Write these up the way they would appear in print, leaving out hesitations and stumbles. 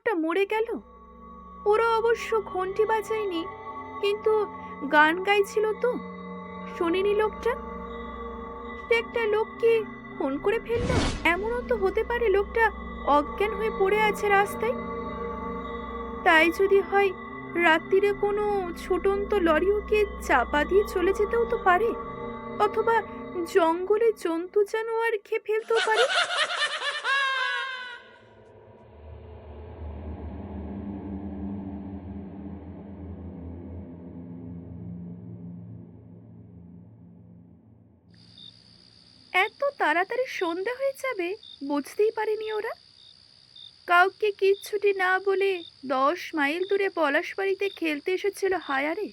লোকটা মরে গেল? ওরা অবশ্য ঘন্টি বাজায়নি, কিন্তু গান গাইছিল তো। শোনেনি লোকটা? সে একটা লোককে খুন করে ফেললো। এমনও তো হতে পারে লোকটা অজ্ঞান হয়ে পড়ে আছে রাস্তায়। তাই যদি হয়, রাত্রিরে কোনো ছোটন্ত লরি ওকে চাপা দিয়ে চলে যেতেও তো পারে, অথবা জঙ্গলে জন্তু জানোয়ার খেয়ে ফেলতেও পারে। এত তাড়াতাড়ি সন্ধে হয়ে যাবে বুঝতেই পারেনি ওরা। কাউকে কিচ্ছুটি না বলে 10 মাইল দূরে পলাশবাড়িতে খেলতে এসেছিল হায়ারে।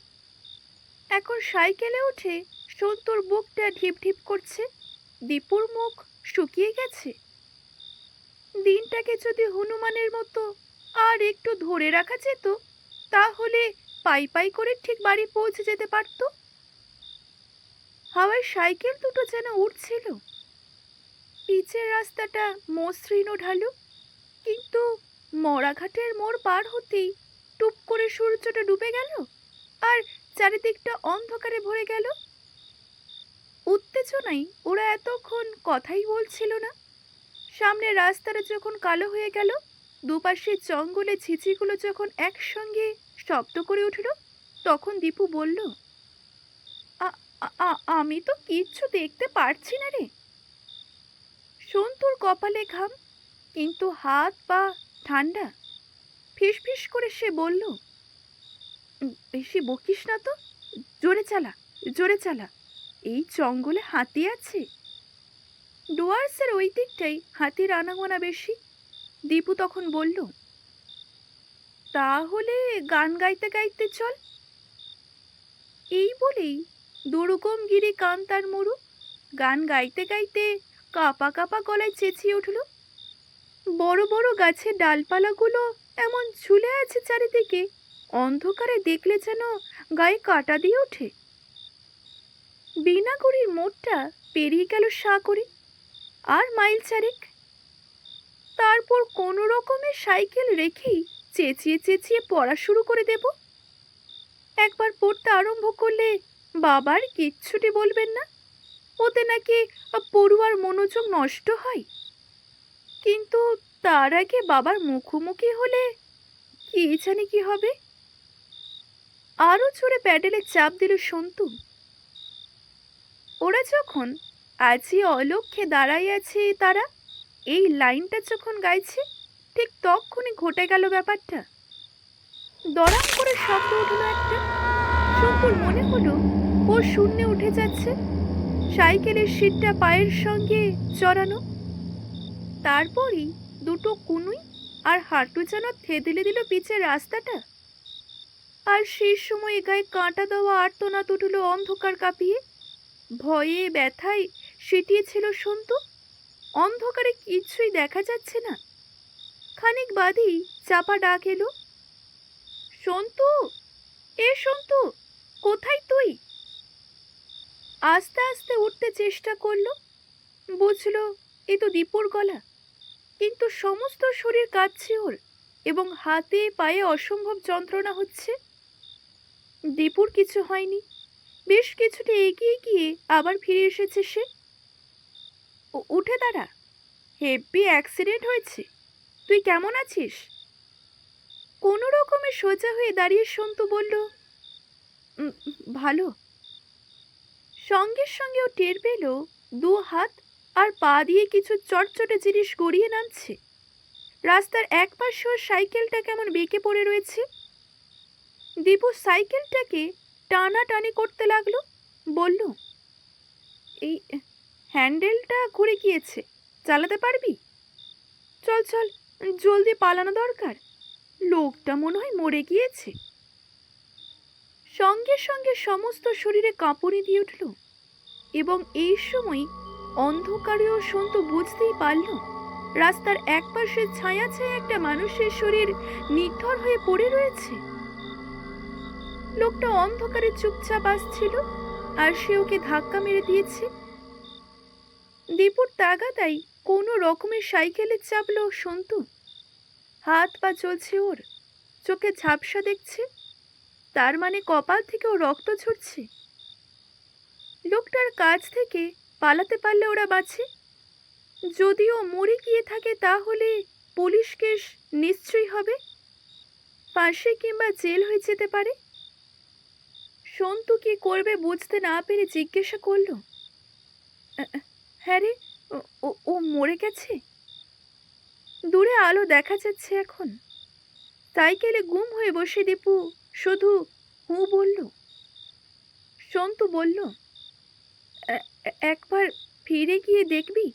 এখন সাইকেলে উঠে সন্তুর বুকটা ঢিপ ঢিপ করছে। দীপুর মুখ শুকিয়ে গেছে। দিনটাকে যদি হনুমানের মতো আর একটু ধরে রাখা যেত, তাহলে পাই পাই করে ঠিক বাড়ি পৌঁছে যেতে পারত। হাওয়ায় সাইকেল দুটো যেন উঠছিল। পিচের রাস্তাটা মসৃণ ও ঢালু, কিন্তু মরাঘাটের মোড় পার হতেই টুপ করে সূর্যটা ডুবে গেল আর চারিদিকটা অন্ধকারে ভরে গেল। উত্তেজনায় ওরা এতক্ষণ কথাই বলছিল না। সামনে রাস্তাটা যখন কালো হয়ে গেল, দুপাশে জঙ্গলে ঝিঝিগুলো যখন একসঙ্গে শব্দ করে উঠল, তখন দীপু বলল, আমি তো কিচ্ছু দেখতে পারছি না রে। সন্তুর কপালে ঘাম, কিন্তু হাত পা ঠান্ডা। ফিসফিস করে সে বলল, বেশি বকিস না তো, জোরে চালা, জোরে চালা। এই জঙ্গলে হাতি আছে। ডুয়ার্সের ওই দিকটাই হাতির আনাগোনা বেশি। দীপু তখন বলল, তাহলে গান গাইতে গাইতে চল। এই বলেই দুর্গম গিরি কান্তার মরু গান গাইতে গাইতে কাপা কাপা গলায় চেঁচিয়ে উঠল। বড় বড় গাছের ডালপালাগুলো এমন ঝুলে আছে চারিদিকে, অন্ধকারে দেখলে যেন গায়ে কাটা দিয়ে ওঠে। বিনাগুড়ির মোড়টা পেরিয়ে গেল সাগরে, আর মাইল চারেক। তারপর কোনো রকমের সাইকেল রেখেই চেঁচিয়ে চেঁচিয়ে পড়া শুরু করে দেব। একবার পড়তে আরম্ভ করলে বাবার কিচ্ছুটি বলবেন না, ওতে নাকি পড়ুয়ার মনোযোগ নষ্ট হয়। কিন্তু তার আগে বাবার মুখোমুখি হলে কি জানি কি হবে। আরো জোরে প্যাডেলে চাপ দিল সন্তু। ওরা যখন আজই অলক্ষ্যে দাঁড়াই আছে, তারা এই লাইনটা যখন গাইছে, ঠিক তখনই ঘটে গেল ব্যাপারটা। দড়াম করে শব্দ উঠল একটা। সন্তুর মনে হলো ও শূন্যে উঠে যাচ্ছে, সাইকেলের সিটটা পায়ের সঙ্গে জড়ানো। তারপরই দুটো কুনুই আর হাঁটু যেন থেতলে দিল পিচের রাস্তাটা। আর সেই সময় গায়ে কাঁটা দেওয়া আর্তনাদ উঠল অন্ধকার কাঁপিয়ে। ভয়ে ব্যথায় সেটিয়েছিল সন্তু। অন্ধকারে কিছুই দেখা যাচ্ছে না। খানিক বাদেই চাপা ডাক এলো, সন্তু, এ সন্তু, কোথায় তুই? আস্তে আস্তে উঠতে চেষ্টা করলো। বুঝলো এ তো দীপুর গলা, কিন্তু সমস্ত শরীর কাঁপছে ওর, এবং হাতে পায়ে অসম্ভব যন্ত্রণা হচ্ছে। দীপুর কিছু হয়নি। বেশ কিছুটা এগিয়ে গিয়ে আবার ফিরে এসেছে সে। উঠে দাঁড়া, হেভি অ্যাক্সিডেন্ট হয়েছে। তুই কেমন আছিস? কোনো রকমে সোজা হয়ে দাঁড়িয়ে সন্তু বলল, ভালো। সঙ্গে সঙ্গে ও টের পেল দু হাত আর পা দিয়ে কিছু চটচটে জিনিস গড়িয়ে নামছে। রাস্তার এক পাশে ওর সাইকেলটা কেমন বেঁকে পড়ে রয়েছে। দীপু সাইকেলটাকে টানাটানি করতে লাগলো। বলল, এই হ্যান্ডেলটা ঘুরে গিয়েছে, চালাতে পারবি? চল চল, জলদি পালানো দরকার, লোকটা মনে হয় মরে গিয়েছে। সঙ্গে সঙ্গে সমস্ত শরীরে কাঁপুনি দিয়ে উঠল, এবং এই সময় অন্ধকারেও সন্তু বুঝতেই পারল রাস্তার একপাশে ছায়া ছায়া একটা মানুষের শরীর নিথর হয়ে পড়ে রয়েছে। লোকটা অন্ধকারে চুপচাপ আসছিল, আর সে ওকে ধাক্কা মেরে দিয়েছে। দীপুর তাগাদাই কোনো রকমের সাইকেলে চাপলো সন্তু। হাত পা চলছে ওর, চোখে ঝাপসা দেখছে, তার মানে কপাল থেকেও রক্ত ঝরছে। লোকটার কাছ থেকে পালাতে পারলে ওরা বাঁচে, যদিও মরে গিয়ে থাকে তাহলে পুলিশ কেস নিশ্চয়ই হবে, ফাঁসি কিংবা জেল হয়ে যেতে পারে। সন্তু কি করবে বুঝতে না পেরে জিজ্ঞাসা করল, হ্যাঁ রে, ও মরে গেছে? দূরে আলো দেখা যাচ্ছে এখন। সাইকেলে গুম হয়ে বসে দীপু শুধু হু বলল। সন্তু বলল, একবার ফিরে গিয়ে দেখবি?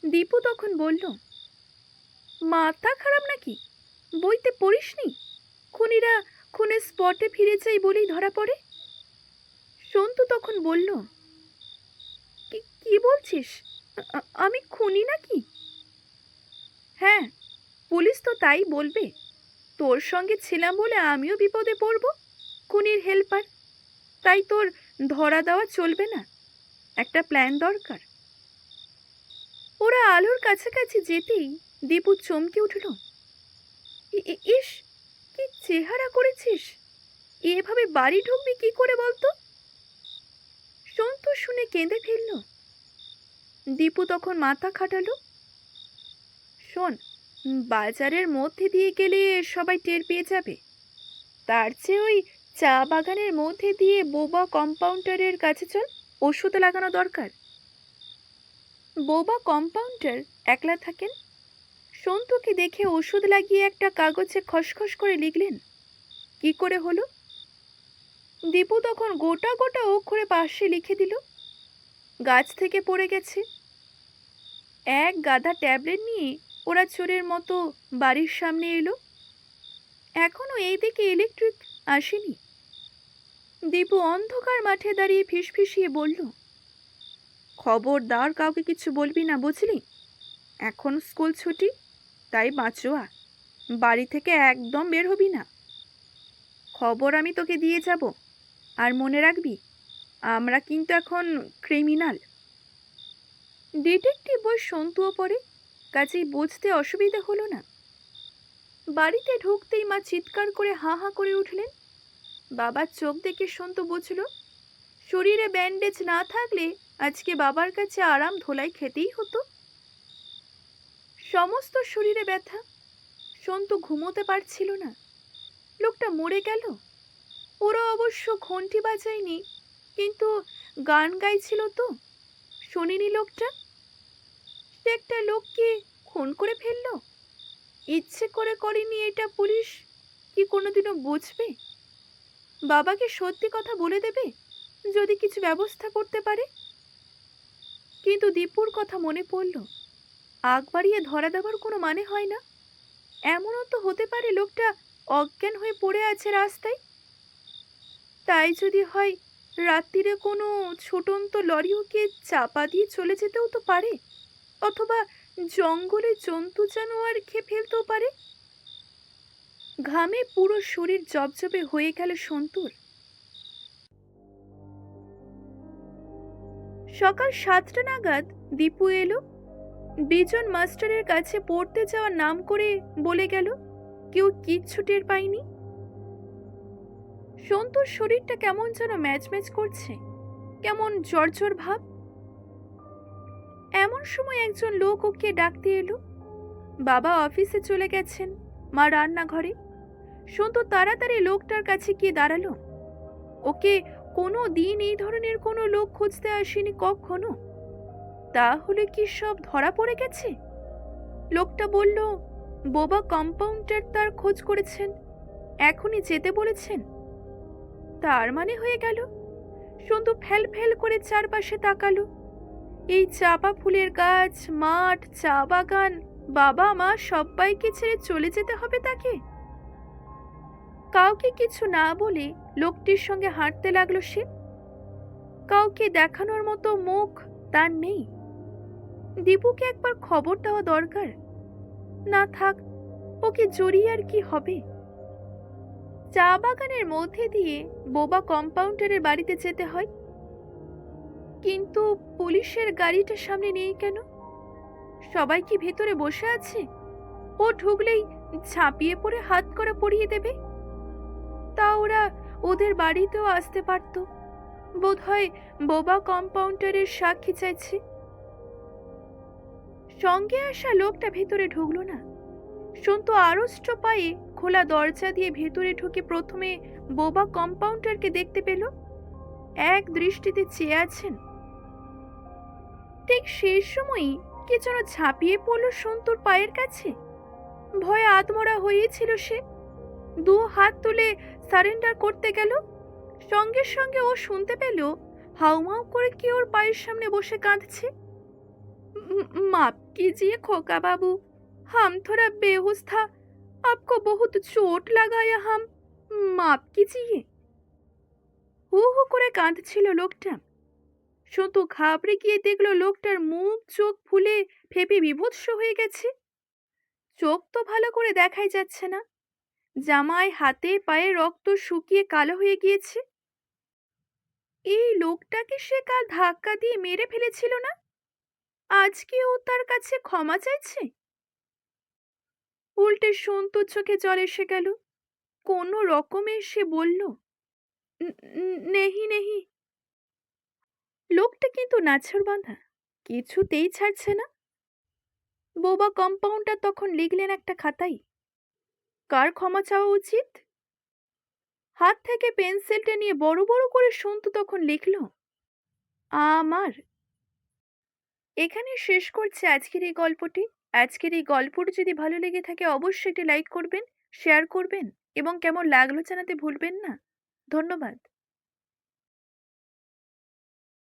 দীপু তখন বলল, মাথা খারাপ নাকি? বইতে পড়িসনি খুনিরা খুনের স্পটে ফিরে যায় বলেই ধরা পড়ে? সন্তু তখন বলল, কি বলছিস? আমি খুনি নাকি? হ্যাঁ, পুলিশ তো তাই বলবে। তোর সঙ্গে ছিলাম বলে আমিও বিপদে পড়ব, খুনির হেল্পার। তাই তোর ধরা দেওয়া চলবে না, একটা প্ল্যান দরকার। ওরা আলোর কাছাকাছি যেতেই দীপু চমকে উঠল। ইস, কি চেহারা করেছিস! এভাবে বাড়ি ঢুকবি কি করে বলতো? সন্তু শুনে কেঁদে ফেলল। দীপু তখন মাথা খাটালো। শোন, বাজারের মধ্যে দিয়ে গেলে সবাই টের পেয়ে যাবে। তার চেয়ে ওই চা বাগানের মধ্যে দিয়ে বোবা কম্পাউন্ডারের কাছে চল, ওষুধ লাগানো দরকার। বোবা কম্পাউন্ডার একলা থাকেন। সন্তুকে দেখে ওষুধ লাগিয়ে একটা কাগজে খসখস করে লিখলেন। কি করে হলো? দীপু তখন গোটা গোটা অক্ষরে পাশে লিখে দিল, গাছ থেকে পড়ে গেছে। এক গাদা ট্যাবলেট নিয়ে ওরা চোরের মতো বাড়ির সামনে এলো। এখনো এই দিকে ইলেকট্রিক আসেনি। দীপু অন্ধকার মাঠে দাঁড়িয়ে ফিসফিসিয়ে বলল, খবরদার কাউকে কিছু বলবি না, বুঝলি? এখন স্কুল ছুটি, তাই বাঁচোয়া, বাড়ি থেকে একদম বের হবি না। খবর আমি তোকে দিয়ে যাব, আর মনে রাখবি আমরা কিন্তু এখন ক্রিমিনাল। ডিটেকটিভ বই সন্তুও পড়ে, কাজেই বুঝতে অসুবিধা হলো না। বাড়িতে ঢুকতেই মা চিৎকার করে হা হা করে উঠলেন। বাবার চোখ দেখে সন্তু বুঝল শরীরে ব্যান্ডেজ না থাকলে আজকে বাবার কাছে আরাম ধোলাই খেতেই হতো। সমস্ত শরীরে ব্যথা, সন্তু ঘুমোতে পারছিল না। লোকটা মরে গেল। ওরা অবশ্য ঘন্টি বাজায়নি, কিন্তু গান গাইছিল তো, শোনেনি লোকটা? সে একটা লোককে খুন করে ফেলল, ইচ্ছে করে করেনি, এটা পুলিশ কি কোনোদিনও বুঝবে? বাবাকে সত্যি কথা বলে দেবে যদি কিছু ব্যবস্থা করতে পারে। কিন্তু দীপুর কথা মনে পড়ল, আগ বাড়িয়ে ধরা দেওয়ার কোনো মানে হয় না। এমনও তো হতে পারে লোকটা অজ্ঞান হয়ে পড়ে আছে রাস্তায়। তাই যদি হয়, রাত্রিরে কোনো ছোটন্ত লরি ওকে চাপা দিয়ে চলে যেতেও তো পারে, অথবা জঙ্গলে জন্তু জানোয়ার খেয়ে ফেলতেও পারে। ঘামে পুরো শরীর জবজবে হয়ে গেল সন্তুর। সকাল 7টা নাগাদ দীপু এলো। বিজন মাস্টারের কাছে পড়তে যাওয়ার নাম করে বলে গেল, কেউ কিচ্ছু টের পায়নি। সন্তুর শরীরটা কেমন যেন ম্যাচ করছে, কেমন জ্বর জ্বর ভাব। এমন সময় একজন লোক ওকে ডাকতে এলো। বাবা অফিসে চলে গেছেন, মা রান্নাঘরে। সন্তু তাড়াতাড়ি লোকটার কাছে গিয়ে দাঁড়ালো। ওকে কোনো দিন এই ধরনের কোনো লোক খুঁজতে আসেনি কখনো। তাহলে কি সব ধরা পড়ে গেছে? লোকটা বলল, বোবা কম্পাউন্ডার তার খোঁজ করেছেন, এখনই যেতে বলেছেন। তার মানে হয়ে গেল। সন্তু ফেল ফেল করে চারপাশে তাকালো। এই চাপা ফুলের গাছ, মাঠ, চা বাগান, বাবা মা সবাইকে ছেড়ে চলে যেতে হবে তাকে। কাউকে কিছু না বলে লোকটির সঙ্গে হাঁটতে লাগলো সে। কাউকে দেখানোর মতো মুখ তার নেই। দীপুকে একবার খবর দেওয়া দরকার। না থাক, ওকে জড়িয়ে আর কি হবে। চা বাগানের মধ্যে দিয়ে বোবা কম্পাউন্ডারের বাড়িতে যেতে হয়, কিন্তু পুলিশের গাড়িটা সামনে নেই কেন? সবাই কি ভেতরে বসে আছে? ও ঢুকলেই ঝাঁপিয়ে পড়ে হাত করা পরিয়ে দেবে। তা ওরা ওদের বাড়িতেও আসতে পারতো। বোধহয় বোবা কম্পাউন্ডারের সাক্ষী চাইছে। সঙ্গে আসা লোকটা ভেতরে ঢুকলো না। সন্তু আড়ষ্ট পায়ে খোলা দরজা দিয়ে ভেতরে ঢুকে প্রথমে বোবা কম্পাউন্ডারকে দেখতে পেল। এক দৃষ্টিতে চেয়ে আছেন। ঠিক সেই সময়ই কে যেন ঝাঁপিয়ে পড়ল সন্তুর পায়ের কাছে। ভয়ে আধমরা হয়েছিল সে। দু হাত তুলে সারেন্ডার করতে গেল। সঙ্গে সঙ্গে ও শুনতে পেল হাউমাউ করে কে ওর পায়ের সামনে বসে কাঁদছে। माफ कीजिए खोका बाबू, हम थोड़ा बेहोश था, आपको बहुत चोट लगा या हम माफ कीजिए। হু হু করে কাঁদছিল লোকটা। সন্তু ঘাবড়ে গিয়ে দেখলো লোকটার মুখ চোখ ফুলে ফেপে বিভৎস হয়ে গেছে। চোখ তো ভালো করে দেখাই যাচ্ছে না। জামায় হাতে পায়ে রক্ত শুকিয়ে কালো হয়ে গিয়েছে। এই লোকটাকে সে কাল ধাক্কা দিয়ে মেরে ফেলেছিল না? আজকে ও তার কাছে ক্ষমা চাইছে? উল্টে সন্তুর চোখে জল এসে গেল। কোনো রকমে সে বলল, নেহি নেহি। লোকটা কিন্তু নাছোড়বান্ধা, কিছুতেই ছাড়ছে না। বোবা কম্পাউন্ডার তখন লিখলেন একটা খাতায়, কার ক্ষমা চাওয়া উচিত। হাত থেকে পেন্সিলটা নিয়ে বড় বড় করে সন্তু তখন লিখল, আমার। এখানে শেষ করছে আজকের এই গল্পটি। আজকের এই গল্পটি যদি ভালো লেগে থাকে অবশ্যই এটি লাইক করবেন, শেয়ার করবেন এবং কেমন লাগলো জানাতে ভুলবেন না। ধন্যবাদ।